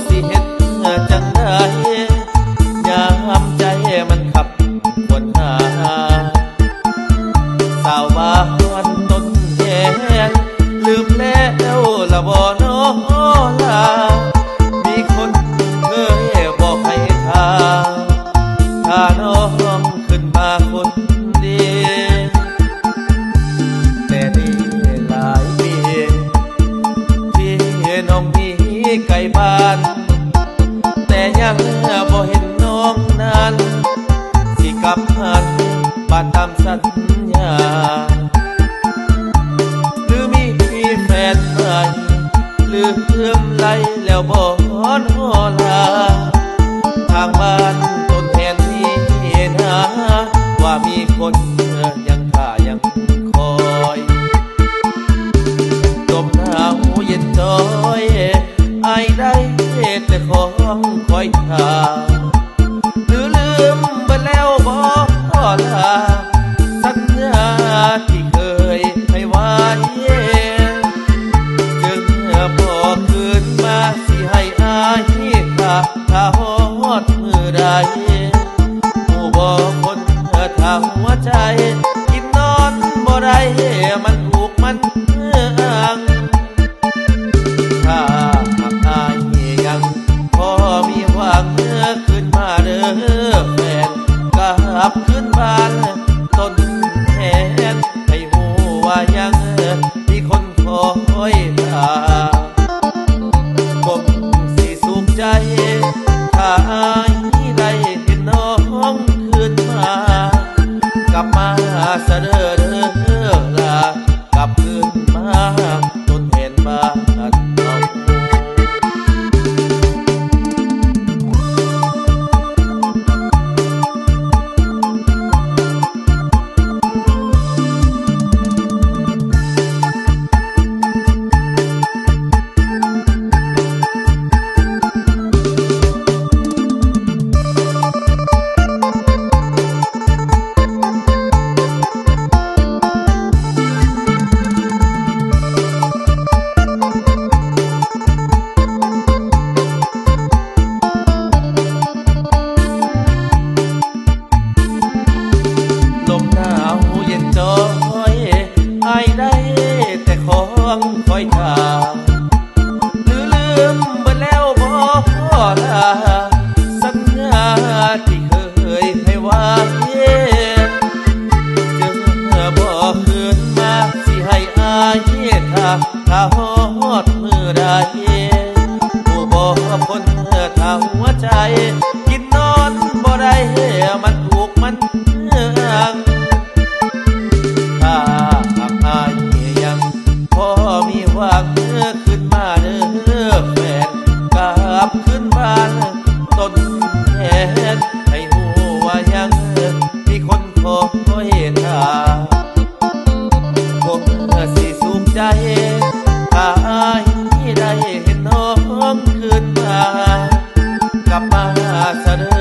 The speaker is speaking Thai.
สิเฮ็ดจังใดยามใจมันขับปวดหาสาวบ้านต้นแยงลืมแล้วละบ่น้อลามีคนเคยบอกให้ถ้าน้องขึ้นมาคนดีแต่นี่หลายปีที่น้องมีไกลบ้านแต่ยังบ่เห็นน้องนั้นสิกลับหันบ้านตามสัญญาหรือมีแฟนใหม่ลืมไหลแล้วบ่นอลาทางบ้านต้นแทนที่นะว่ามีคนยังท่ายังคอยลมหนาวเย็นจอยอายได้แต่ของคอยท่าหรือลืมไปแล้วบ่ลาสัญญาที่เคยให้ไว้จึงพอคืนมาสิให้อายถ้าฮอดมือใดผู้บ่คนถ้าหัวใจกินนอนบ่ได้มันถูกมันอ้างถ้าหากอายยังพอมีหวังขึ้นมาเด้อแฟนกลับขึ้นบ้านต้นแทนให้หูว่ายังมีคนคอยท่าคงสิสุขใจถ้าอายได้เห็นน้องขึ้นมากลับมาเสด็จลากลับขึ้นมาต้นแทนบ้านเราคอยท่าหรือลืมไปแล้วบ่ลาสัญญาที่เคยให้ไว้จึงบ่คืนมาสิให้อายถ้าฮอดมือใดผู้บ่คนถ้าหัวใจกินนอนบ่ได้มันถูกมันอ้างถ้าหากอายยังพอมีหวังขึ้นมาเด้อแฟนกลับขึ้นบ้านต้นแทนให้หูว่ายังมีคนคอยท่าคงสิสุขใจถ้าอายได้เห็นน้องขึ้นมากลับมาเสด็จ